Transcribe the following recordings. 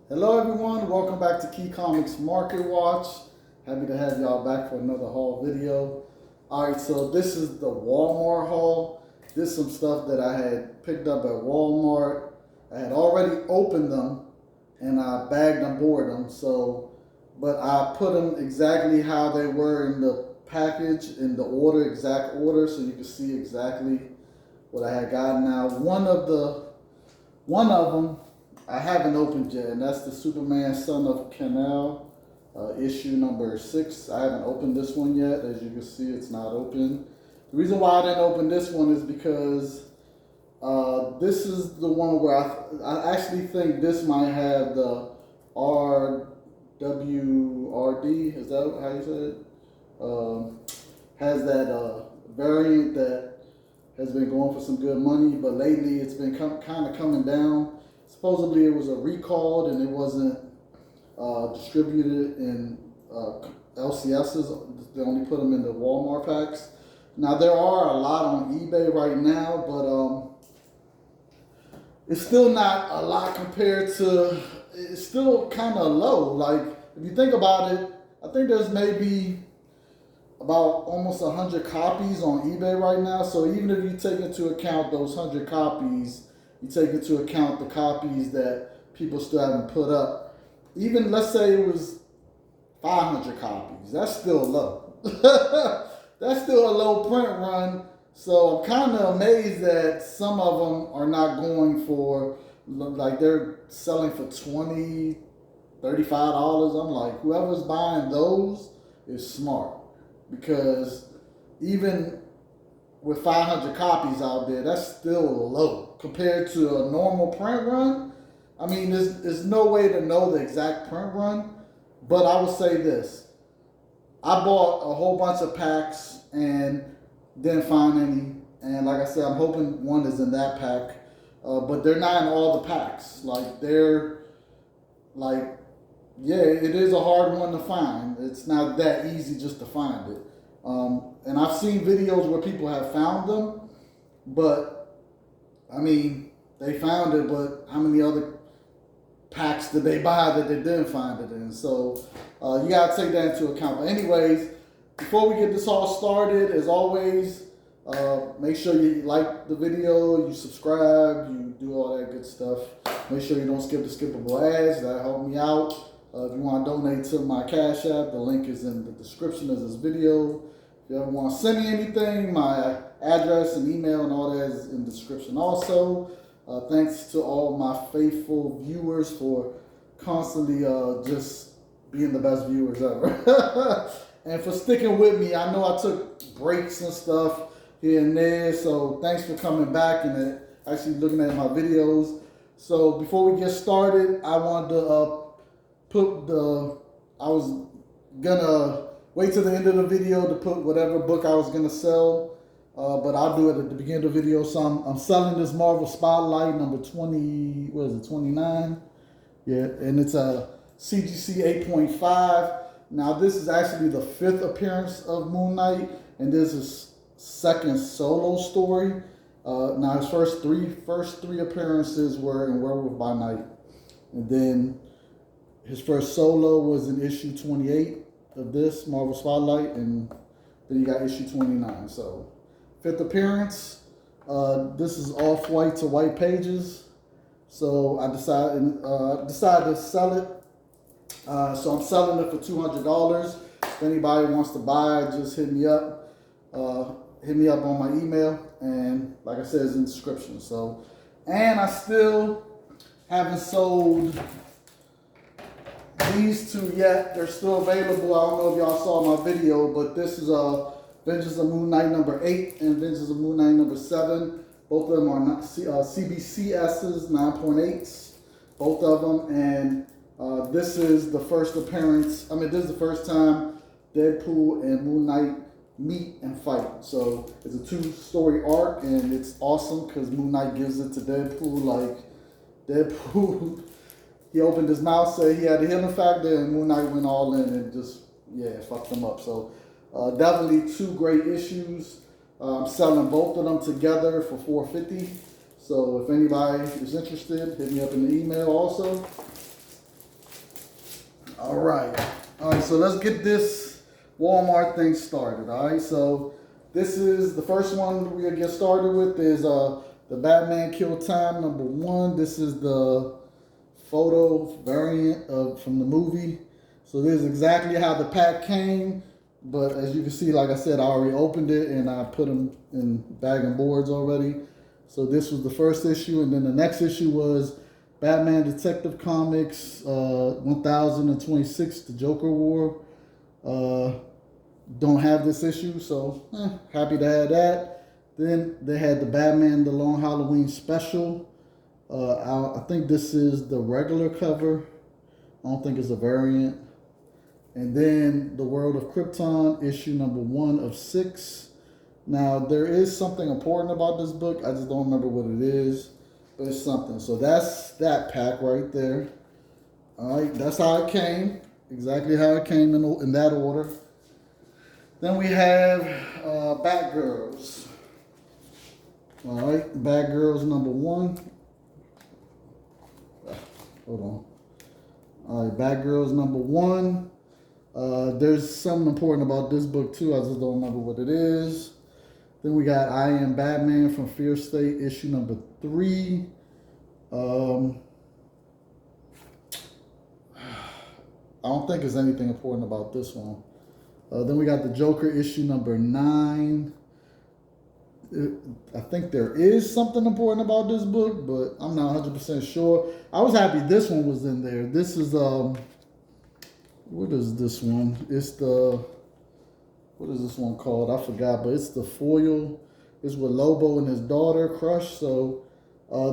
Hello everyone, welcome back to Key Comics Market Watch. Happy to have y'all back for another haul video. Alright, so this is the Walmart haul. This is some stuff that I had picked up at Walmart. I had already opened them and I bagged and boarded them. But I put them exactly how they were in the package, in the exact order, so you can see exactly what I had gotten. Now, one of them I haven't opened yet, and that's the Superman Son of Kal-El, issue number 6. I haven't opened this one yet. As you can see, it's not open. The reason why I didn't open this one is because this is the one where I actually think this might have the RWRD, is that how you say it? Has that variant that has been going for some good money, but lately it's been kind of coming down. Supposedly it was a recalled and it wasn't distributed in LCSs. They only put them in the Walmart packs. Now there are a lot on eBay right now, but it's still not a lot compared to, it's still kind of low. Like if you think about it, I think there's maybe about almost 100 copies on eBay right now. So even if you take into account those 100 copies, you take into account the copies that people still haven't put up. Even let's say it was 500 copies, that's still low. That's still a low print run. So I'm kind of amazed that some of them are not going for, like they're selling for $20, $35. I'm like, whoever's buying those is smart, because even with 500 copies out there, that's still low compared to a normal print run. I mean, there's no way to know the exact print run, but I will say this. I bought a whole bunch of packs and didn't find any. And like I said, I'm hoping one is in that pack, but they're not in all the packs. Yeah, it is a hard one to find. It's not that easy just to find it. And I've seen videos where people have found them, but I mean, they found it, but how many other packs did they buy that they didn't find it in? So you gotta take that into account. But anyways, before we get this all started, as always, make sure you like the video, you subscribe, you do all that good stuff. Make sure you don't skip the skippable ads. That'll help me out. If you want to donate to my Cash App, the link is in the description of this video. If you ever want to send me anything, my address and email and all that is in the description also. Thanks to all my faithful viewers for constantly just being the best viewers ever. And for sticking with me. I know I took breaks and stuff here and there, so thanks for coming back and actually looking at my videos. So before we get started, I wanted to I was gonna wait till the end of the video to put whatever book I was gonna sell, but I'll do it at the beginning of the video. So I'm selling this Marvel Spotlight number 20, what is it, 29? Yeah, and it's a CGC 8.5. Now this is actually the 5th appearance of Moon Knight, and this is second solo story. Now his first three appearances were in Werewolf by Night, and then his first solo was in issue 28 of this Marvel Spotlight, and then you got issue 29. So 5th appearance. This is off-white to white pages. So I decided to sell it. So I'm selling it for $200. If anybody wants to buy it, just hit me up. Hit me up on my email, and like I said, it's in the description. So, and I still haven't sold these two yet. They're still available. I don't know if y'all saw my video, but this is Vengeance of Moon Knight number 8 and Vengeance of Moon Knight number 7. Both of them are not CBCSs, 9.8s, both of them. And this is the first appearance. I mean, this is the first time Deadpool and Moon Knight meet and fight. So it's a 2-story arc, and it's awesome because Moon Knight gives it to Deadpool. Like Deadpool, he opened his mouth, said he had a healing factor, and Moon Knight went all in and just, yeah, fucked him up. So definitely 2 great issues. I'm selling both of them together for $4.50. So if anybody is interested, hit me up in the email also. All right. All right, so let's get this Walmart thing started. All right, so this is the first one we're gonna get started with is the Batman Kill Time #1. This is the photo variant from the movie. So this is exactly how the pack came, but as you can see, like I said, I already opened it and I put them in bag and boards already. So this was the first issue, and then the next issue was Batman Detective Comics 1026, The Joker War. Don't have this issue, so happy to have that. Then they had the Batman The Long Halloween Special. I think this is the regular cover. I don't think it's a variant. And then The World of Krypton, issue #1 of 6. Now, there is something important about this book. I just don't remember what it is, but it's something. So that's that pack right there. All right, that's how it came. Exactly how it came in that order. Then we have Batgirls. All right, Batgirls #1. Hold on. All right, Batgirls #1. There's something important about this book too. I just don't remember what it is. Then we got I Am Batman from Fear State, issue #3. I don't think there's anything important about this one. Then we got the Joker, issue #9. I think there is something important about this book, but I'm not 100% sure. I was happy this one was in there. This is, what is this one? It's the, what is this one called? I forgot, but it's the foil. It's with Lobo and his daughter, Crush. So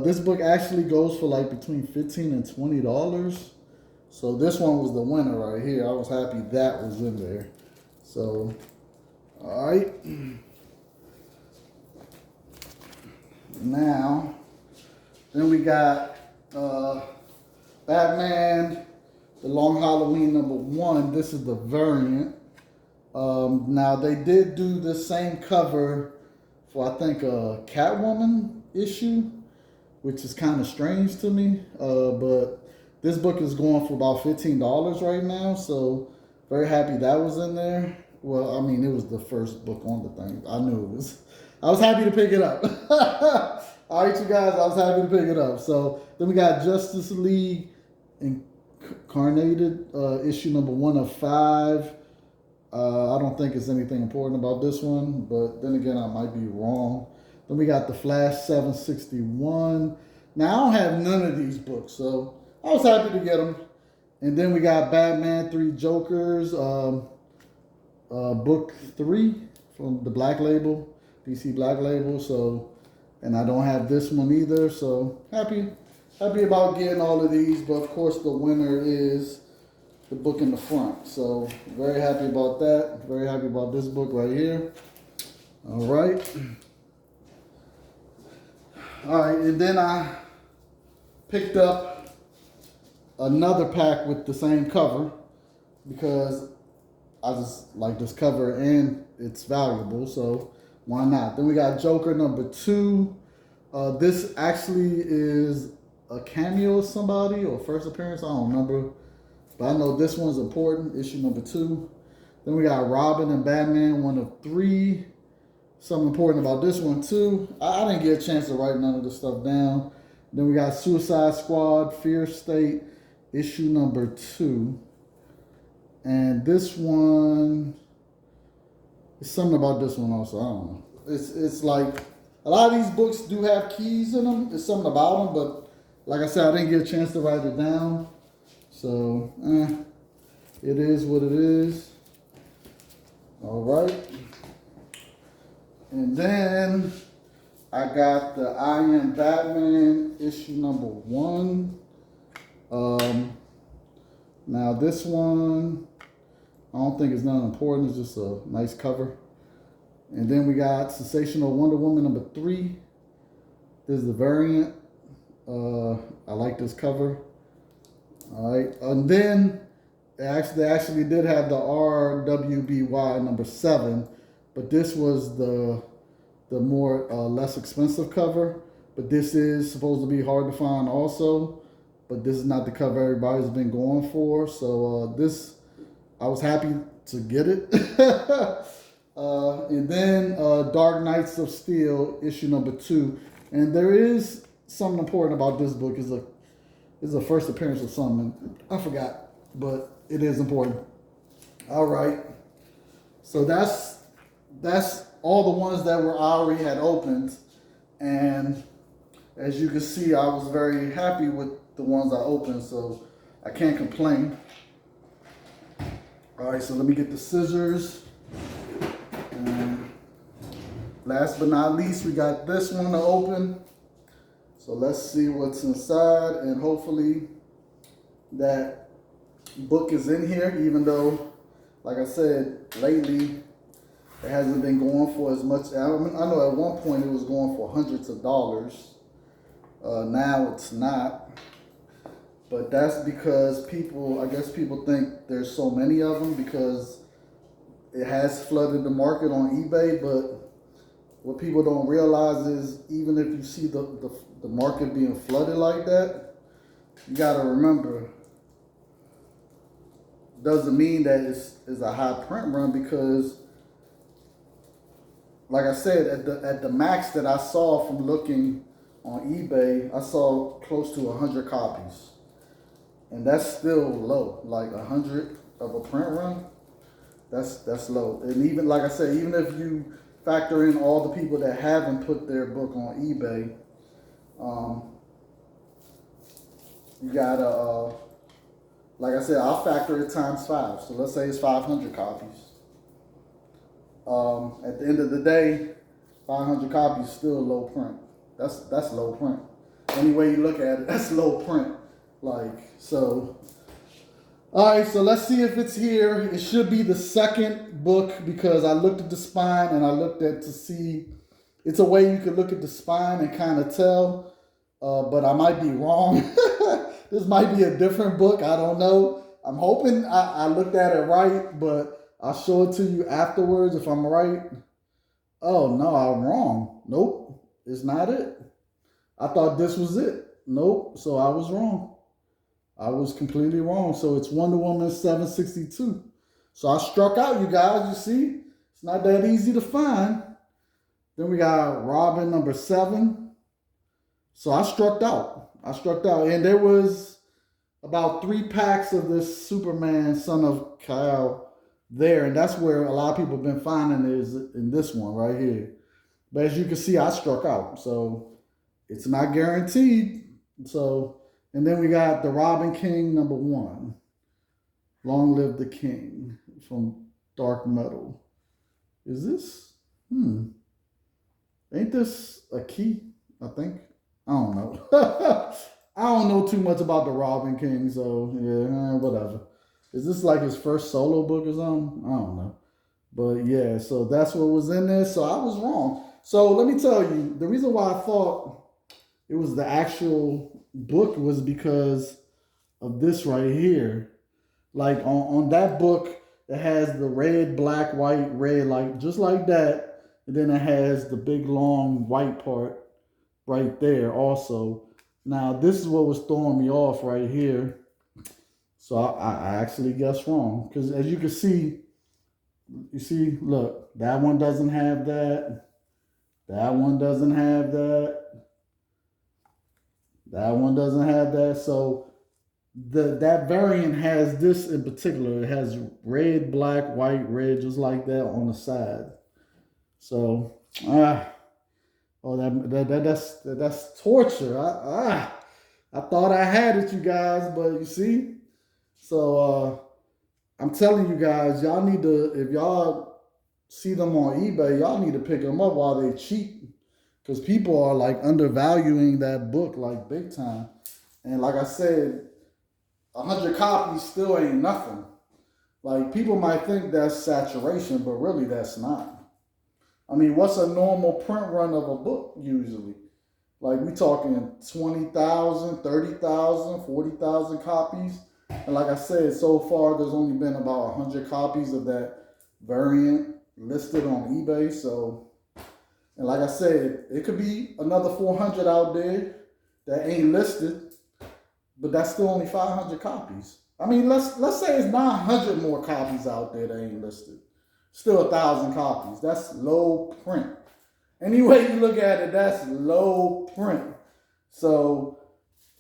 this book actually goes for like between $15 and $20. So this one was the winner right here. I was happy that was in there. So, all right. Now, then we got Batman, The Long Halloween #1. This is the variant. Now, they did do the same cover for, I think, a Catwoman issue, which is kind of strange to me. But this book is going for about $15 right now, so very happy that was in there. Well, I mean, it was the first book on the thing. I knew it was. I was happy to pick it up. All right, you guys, I was happy to pick it up. So then we got Justice League Incarnated, issue #1 of 5. I don't think it's anything important about this one, but then again, I might be wrong. Then we got The Flash 761. Now, I don't have none of these books, so I was happy to get them. And then we got Batman 3 Jokers, book 3 from the Black Label, DC Black Label. So, and I don't have this one either. So happy about getting all of these. But of course, the winner is the book in the front. So very happy about that. Very happy about this book right here. All right. All right, and then I picked up another pack with the same cover because I just like this cover and it's valuable, so why not? Then we got Joker #2. This actually is a cameo of somebody or first appearance, I don't remember. But I know this one's important, issue #2. Then we got Robin and Batman 1 of 3. Something important about this one too. I didn't get a chance to write none of this stuff down. Then we got Suicide Squad, Fear State, issue #2. And this one, it's something about this one also, I don't know. It's like, a lot of these books do have keys in them. It's something about them, but like I said, I didn't get a chance to write it down. So, it is what it is. All right. And then I got the I Am Batman issue #1. Now this one, I don't think it's nothing important. It's just a nice cover. And then we got Sensational Wonder Woman #3. This is the variant. I like this cover. All right. And then they actually did have the RWBY #7, but this was the more less expensive cover. But this is supposed to be hard to find also. but this is not the cover everybody's been going for. So this, I was happy to get it. And then Dark Knights of Steel, issue number 2. And there is something important about this book. It's a first appearance of something. I forgot, but it is important. All right. So that's all the ones that I already had opened. And as you can see, I was very happy with the ones I opened, so I can't complain. All right, so let me get the scissors. And last but not least, we got this one to open. So let's see what's inside, and hopefully that book is in here, even though, like I said, lately it hasn't been going for as much. I know at one point it was going for hundreds of dollars. Now it's not. But that's because I guess people think there's so many of them because it has flooded the market on eBay. But what people don't realize is even if you see the market being flooded like that, you got to remember, doesn't mean that it's a high print run, because like I said, at the max that I saw from looking on eBay, I saw close to 100 copies. And that's still low. Like 100 of a print run, that's low. And even, like I said, even if you factor in all the people that haven't put their book on eBay, you gotta, like I said, I'll factor it times 5. So let's say it's 500 copies. At the end of the day, 500 copies is still low print. That's low print. Any way you look at it, that's low print. Like, so. All right, so let's see if it's here. It should be the second book because I looked at the spine and I looked at to see. It's a way you can look at the spine and kind of tell, but I might be wrong. This might be a different book. I don't know. I'm hoping I looked at it right, but I'll show it to you afterwards if I'm right. Oh, no, I'm wrong. Nope, it's not it. I thought this was it. Nope, so I was wrong. I was completely wrong. So it's Wonder Woman 762. So I struck out, you guys. You see, it's not that easy to find. Then we got Robin number 7. So I struck out. And there was about 3 packs of this Superman, Son of Kal there. And that's where a lot of people have been finding it, is in this one right here. But as you can see, I struck out. So it's not guaranteed. So, and then we got the Robin King number 1. Long Live the King from Dark Metal. Is this? Ain't this a key? I think. I don't know. I don't know too much about the Robin King, so yeah, whatever. Is this like his first solo book or something? I don't know. But yeah, so that's what was in there. So I was wrong. So let me tell you, the reason why I thought it was the actual book was because of this right here. Like on that book, it has the red, black, white, red, like just like that. And then it has the big long white part right there also. Now this is what was throwing me off right here. So I actually guessed wrong. Because as you can see, look, that one doesn't have that. That one doesn't have that. That one doesn't have that. So that variant has this in particular. It has red, black, white, red, just like that on the side. So that's torture. I thought I had it, you guys, but you see. So I'm telling you guys, y'all need to, if y'all see them on eBay, y'all need to pick them up while they cheap, because people are like undervaluing that book like big time. And like I said, 100 copies still ain't nothing. Like, people might think that's saturation, but really that's not. I mean, what's a normal print run of a book usually? Like, we talking 20,000, 30,000, 40,000 copies. And like I said, so far there's only been about 100 copies of that variant listed on eBay. So, and like I said, it could be another 400 out there that ain't listed. but that's still only 500 copies. I mean, let's say it's 900 more copies out there that ain't listed. Still 1,000 copies. That's low print. Any way you look at it, that's low print. So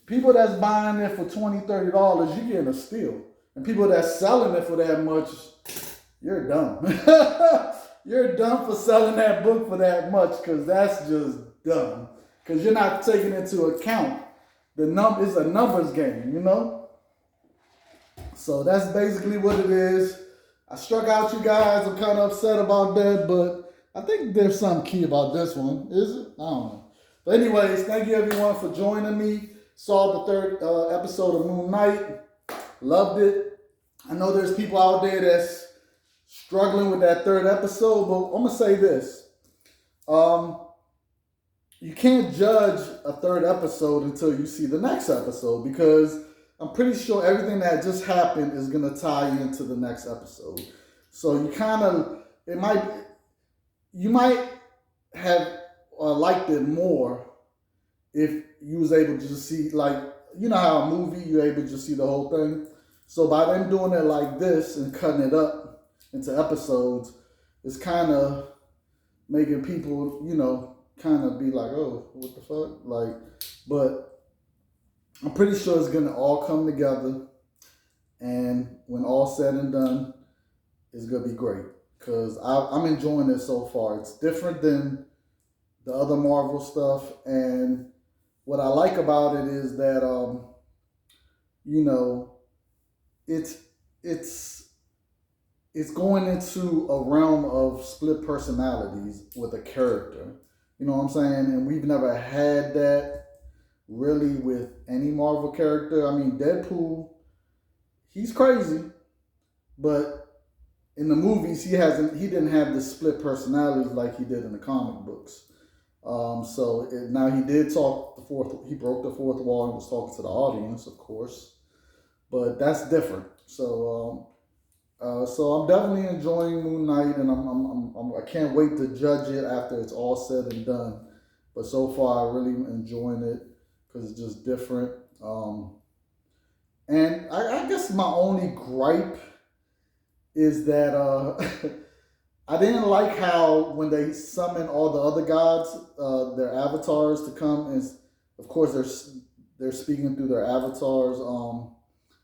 people that's buying it for $20, $30, you're getting a steal. And people that's selling it for that much, you're dumb. You're dumb for selling that book for that much, because that's just dumb. Because you're not taking into account it's a numbers game, you know? So that's basically what it is. I struck out you guys. I'm kind of upset about that, but I think there's something key about this one. Is it? I don't know. But anyways, thank you everyone for joining me. Saw the third episode of Moon Knight. Loved it. I know there's people out there that's struggling with that third episode, but I'm going to say this. You can't judge a third episode until you see the next episode, because I'm pretty sure everything that just happened is going to tie you into the next episode. So you might have liked it more if you was able to just see, like, you know how a movie, you're able to just see the whole thing. So by them doing it like this and cutting it up into episodes, it's kind of making people, you know, kind of be like, oh, what the fuck? Like, but I'm pretty sure it's going to all come together. And when all said and done, it's going to be great. Because I'm enjoying it so far. It's different than the other Marvel stuff. And what I like about it is that, you know, it's going into a realm of split personalities with a character. You know what I'm saying? And we've never had that really with any Marvel character. I mean, Deadpool, he's crazy, but in the movies, he didn't have the split personalities like he did in the comic books. Now he did he broke the fourth wall and was talking to the audience, of course, but that's different. So I'm definitely enjoying Moon Knight, and I can't wait to judge it after it's all said and done. But so far, I really enjoying it because it's just different. And I guess my only gripe is that I didn't like how when they summon all the other gods, their avatars to come, and of course they're speaking through their avatars.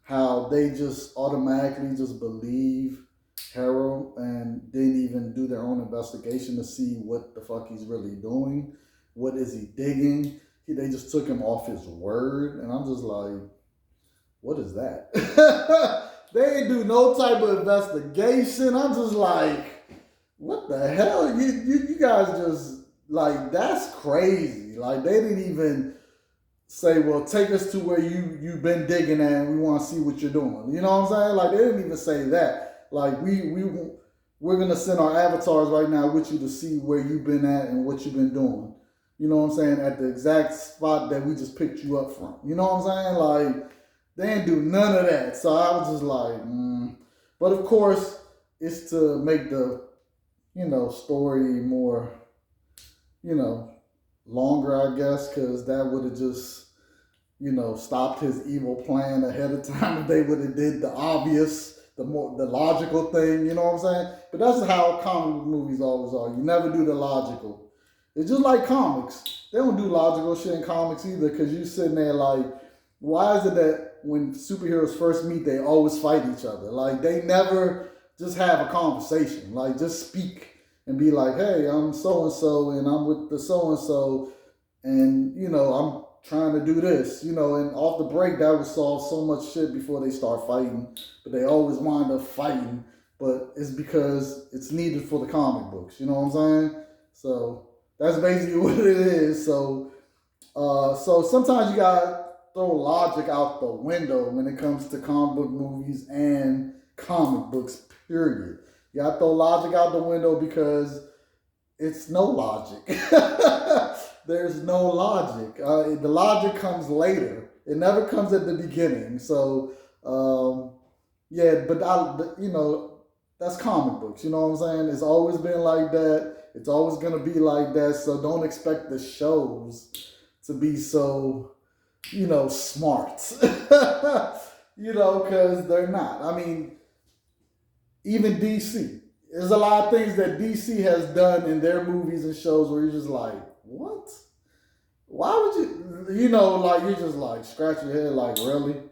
How they just automatically just believe Harold and didn't even do their own investigation to see what the fuck he's really doing. What is he digging? They just took him off his word. And I'm just like, what is that? They didn't do no type of investigation. I'm just like, what the hell? You guys just, like, that's crazy. Like, they didn't even say, well, take us to where you've been digging at and we want to see what you're doing. You know what I'm saying? Like, they didn't even say that. Like, we're going to send our avatars right now with you to see where you've been at and what you've been doing. You know what I'm saying? At the exact spot that we just picked you up from. You know what I'm saying? Like, they didn't do none of that. So I was just like, But of course, it's to make the, you know, story more, you know, longer, I guess, because that would have just, you know, stopped his evil plan ahead of time if they would have did the obvious, the logical thing, you know what I'm saying? But that's how comic movies always are. You never do the logical. It's just like comics. They don't do logical shit in comics either, because you're sitting there like, why is it that when superheroes first meet, they always fight each other? Like, they never just have a conversation. Like, just speak and be like, hey, I'm so-and-so, and I'm with the so-and-so, and, you know, I'm trying to do this, you know, and off the break, that would solve so much shit before they start fighting, but they always wind up fighting, but it's because it's needed for the comic books, you know what I'm saying? So that's basically what it is. So sometimes you gotta throw logic out the window when it comes to comic book movies and comic books, period. You gotta throw logic out the window because it's no logic. There's no logic. The logic comes later. It never comes at the beginning. So, you know, that's comic books. You know what I'm saying? It's always been like that. It's always going to be like that. So don't expect the shows to be so, smarts. Because they're not. I mean, even DC. There's a lot of things that DC has done in their movies and shows where you're just like, what? Why would you, like you're just like scratch your head, like really?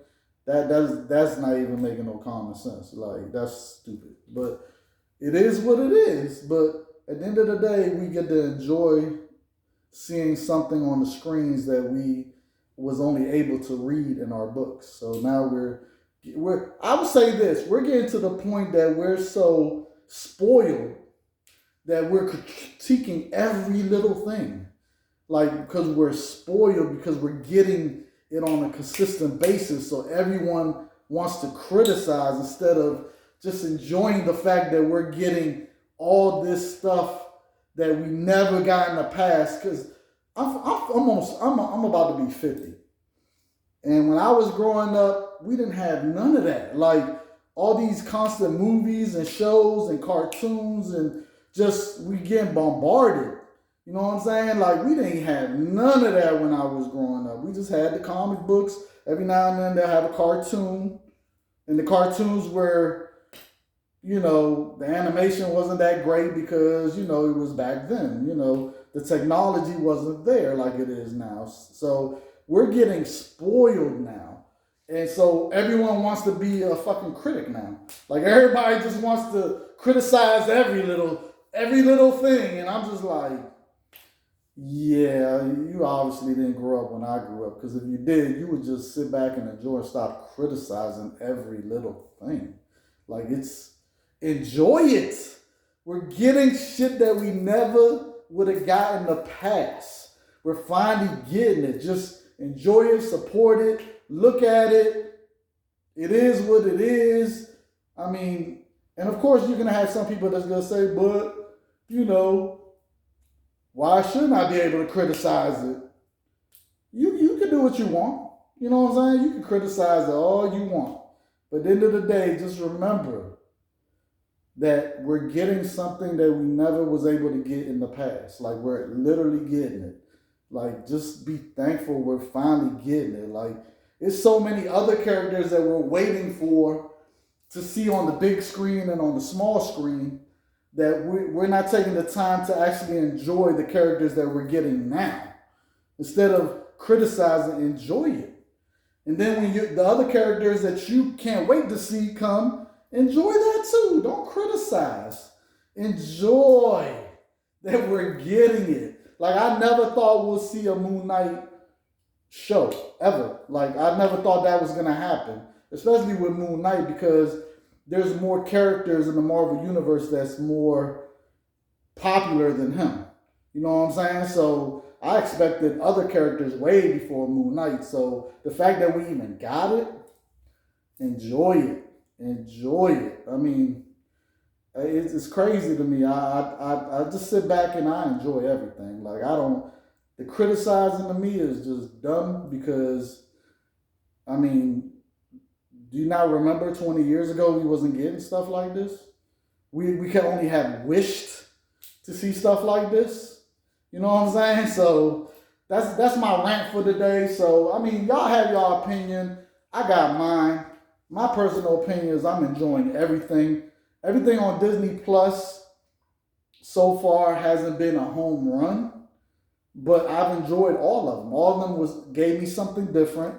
That's not even making no common sense. Like that's stupid. But it is what it is. But at the end of the day, we get to enjoy seeing something on the screens that we was only able to read in our books. So now we're I would say this, we're getting to the point that we're so spoiled that we're critiquing every little thing. Like, because we're spoiled, because we're getting it on a consistent basis. So everyone wants to criticize instead of just enjoying the fact that we're getting all this stuff that we never got in the past. Because I'm about to be 50. And when I was growing up, we didn't have none of that. Like all these constant movies and shows and cartoons and just we getting bombarded. You know what I'm saying? Like we didn't have none of that when I was growing up. We just had the comic books. Every now and then they'll have a cartoon. And the cartoons were, the animation wasn't that great because, it was back then. The technology wasn't there like it is now. So we're getting spoiled now. And so everyone wants to be a fucking critic now. Like everybody just wants to criticize every little thing. And I'm just like, yeah, you obviously didn't grow up when I grew up. Because if you did, you would just sit back and enjoy and stop criticizing every little thing. Like enjoy it. We're getting shit that we never would have got in the past. We're finally getting it. Just enjoy it, support it, look at it. It is what it is. I mean, and of course you're going to have some people that's going to say, but, why shouldn't I be able to criticize it? You can do what you want. You know what I'm saying? You can criticize it all you want. But at the end of the day, just remember that we're getting something that we never was able to get in the past. Like we're literally getting it. Like just be thankful we're finally getting it. Like it's so many other characters that we're waiting for to see on the big screen and on the small screen that we're not taking the time to actually enjoy the characters that we're getting now. Instead of criticizing, enjoy it. And then when the other characters that you can't wait to see come, enjoy that too. Don't criticize. Enjoy that we're getting it. Like I never thought we'll see a Moon Knight show ever. Like I never thought that was gonna happen, especially with Moon Knight because there's more characters in the Marvel universe that's more popular than him. You know what I'm saying? So I expected other characters way before Moon Knight. So the fact that we even got it, enjoy it. Enjoy it. I mean, it's crazy to me. I just sit back and I enjoy everything. Like the criticizing to me is just dumb because, I mean, do you not remember 20 years ago we wasn't getting stuff like this? We could only have wished to see stuff like this. You know what I'm saying? So that's my rant for today. So, I mean, y'all have your opinion. I got mine. My personal opinion is I'm enjoying everything. Everything on Disney Plus so far hasn't been a home run, but I've enjoyed all of them. All of them gave me something different.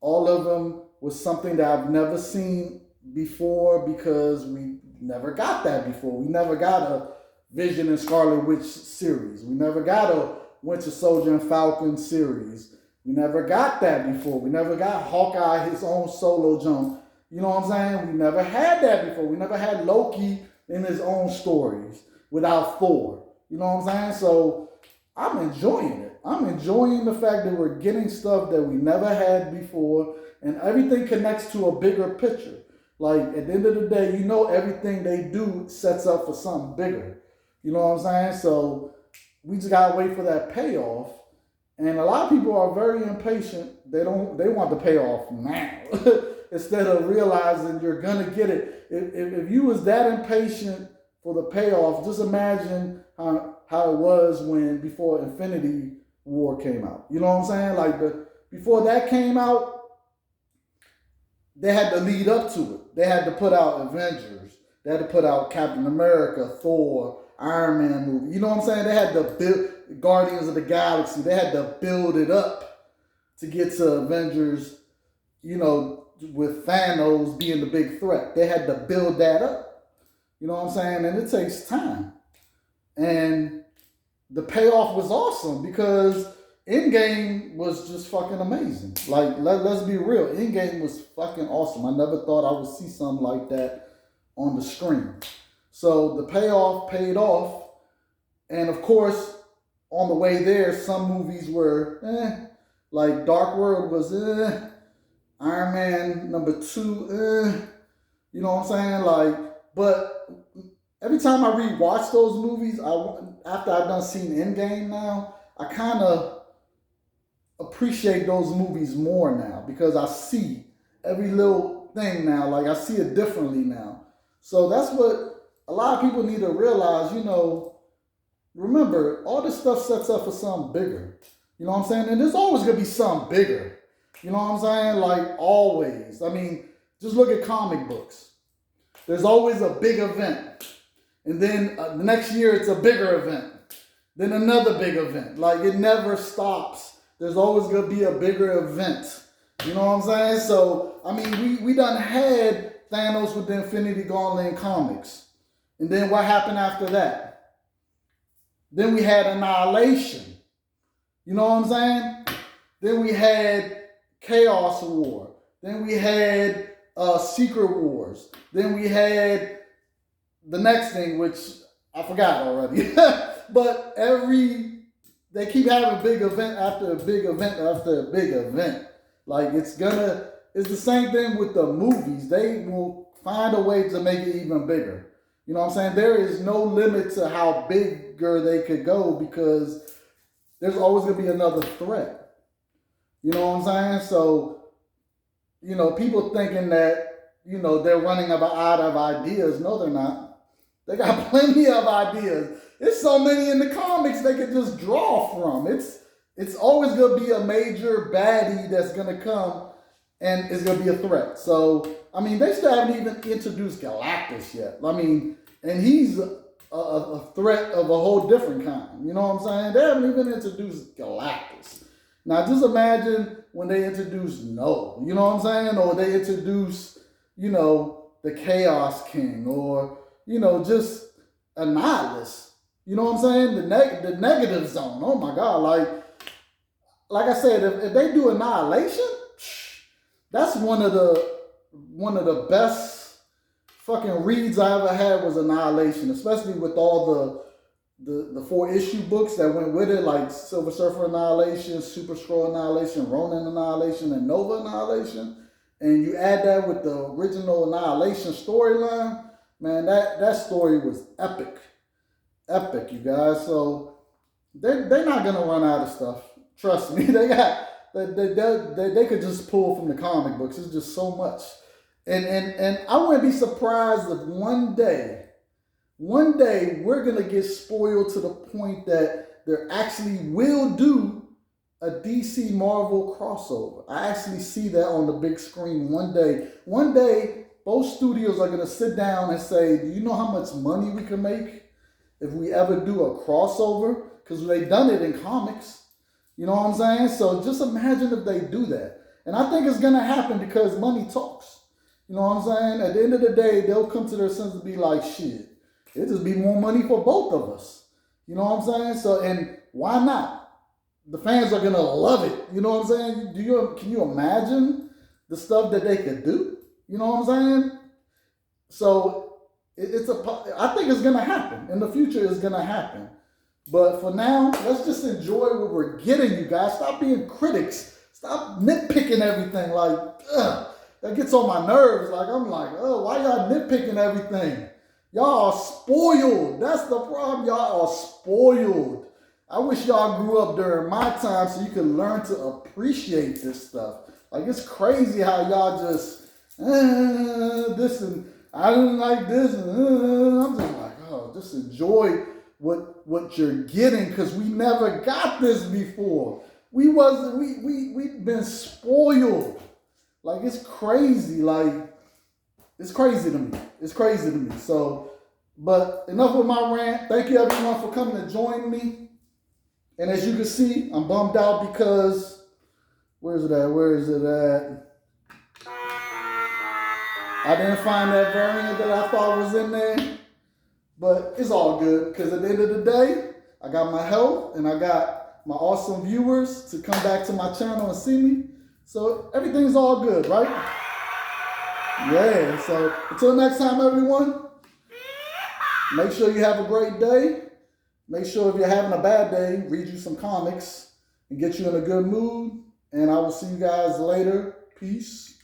All of them was something that I've never seen before because we never got that before. We never got a Vision and Scarlet Witch series. We never got a Winter Soldier and Falcon series. We never got that before. We never got Hawkeye, his own solo jump. You know what I'm saying? We never had that before. We never had Loki in his own stories without Thor. You know what I'm saying? So I'm enjoying it. I'm enjoying the fact that we're getting stuff that we never had before and everything connects to a bigger picture. Like at the end of the day, everything they do sets up for something bigger. You know what I'm saying? So we just gotta wait for that payoff. And a lot of people are very impatient. They want the payoff now. Instead of realizing you're gonna get it. If you was that impatient for the payoff, just imagine how it was before Infinity War came out. You know what I'm saying? Like before that came out, they had to lead up to it. They had to put out Avengers. They had to put out Captain America, Thor, Iron Man movie. You know what I'm saying? They had to build Guardians of the Galaxy. They had to build it up to get to Avengers, you know, with Thanos being the big threat. They had to build that up. You know what I'm saying? And it takes time. And the payoff was awesome because Endgame was just fucking amazing. Like, let's be real. Endgame was fucking awesome. I never thought I would see something like that on the screen. So the payoff paid off. And of course, on the way there, some movies were like Dark World was Iron Man #2, you know what I'm saying? Like, but every time I rewatch those movies, after I've done seen Endgame now, I kind of appreciate those movies more now because I see every little thing now. Like, I see it differently now. So that's what a lot of people need to realize, you know. Remember, all this stuff sets up for something bigger. You know what I'm saying? And there's always going to be something bigger. You know what I'm saying? Like, always. I mean, just look at comic books. There's always a big event. And then the next year, it's a bigger event. Then another big event. Like, it never stops. There's always going to be a bigger event. You know what I'm saying? So, I mean, we done had Thanos with the Infinity Gauntlet in comics. And then what happened after that? Then we had Annihilation. You know what I'm saying? Then we had Chaos War. Then we had Secret Wars. Then we had the next thing, which I forgot already. But they keep having a big event after a big event after a big event. Like, it's the same thing with the movies. They will find a way to make it even bigger. You know what I'm saying? There is no limit to how bigger they could go because there's always going to be another threat. You know what I'm saying? So, you know, people thinking that, you know, they're running out of ideas. No, they're not. They got plenty of ideas. There's so many in the comics they could just draw from. It's always going to be a major baddie that's going to come and it's going to be a threat. So, I mean, they still haven't even introduced Galactus yet. I mean, and he's a threat of a whole different kind. You know what I'm saying? They haven't even introduced Galactus. Now, just imagine when they introduce Noah. You know what I'm saying? Or they introduce, you know, the Chaos King or, you know, just a nihilist. You know what I'm saying? The negative zone. Oh, my God. Like I said, if they do Annihilation, that's one of the best fucking reads I ever had was Annihilation, especially with all the 4-issue books that went with it, like Silver Surfer Annihilation, Super Skrull Annihilation, Ronin Annihilation, and Nova Annihilation. And you add that with the original Annihilation storyline, man, that story was epic. Epic, you guys. So they're not gonna run out of stuff. Trust me. They could just pull from the comic books. It's just so much. And I wouldn't be surprised if one day we're going to get spoiled to the point that there actually will do a DC Marvel crossover. I actually see that on the big screen one day. One day, both studios are going to sit down and say, do you know how much money we can make if we ever do a crossover? Because they've done it in comics. You know what I'm saying? So just imagine if they do that. And I think it's going to happen because money talks. You know what I'm saying? At the end of the day, they'll come to their senses and be like, shit, it'll just be more money for both of us. You know what I'm saying? So, and why not? The fans are going to love it. You know what I'm saying? Can you imagine the stuff that they could do? You know what I'm saying? So I think it's going to happen. In the future, it's going to happen. But for now, let's just enjoy what we're getting, you guys. Stop being critics. Stop nitpicking everything. Like, that gets on my nerves. Like, I'm like, why y'all nitpicking everything? Y'all are spoiled. That's the problem. Y'all are spoiled. I wish y'all grew up during my time so you could learn to appreciate this stuff. Like, it's crazy how y'all just, this and I didn't like this. And I'm just like, just enjoy what you're getting because we never got this before. we've been spoiled. Like, it's crazy. Like, it's crazy to me. It's crazy to me. So, but enough with my rant. Thank you everyone for coming to join me. And as you can see, I'm bummed out because, where is it at? I didn't find that variant that I thought was in there. But it's all good, because at the end of the day, I got my health and I got my awesome viewers to come back to my channel and see me. So everything's all good, right? Yeah, so until next time, everyone, make sure you have a great day. Make sure if you're having a bad day, read you some comics and get you in a good mood. And I will see you guys later. Peace.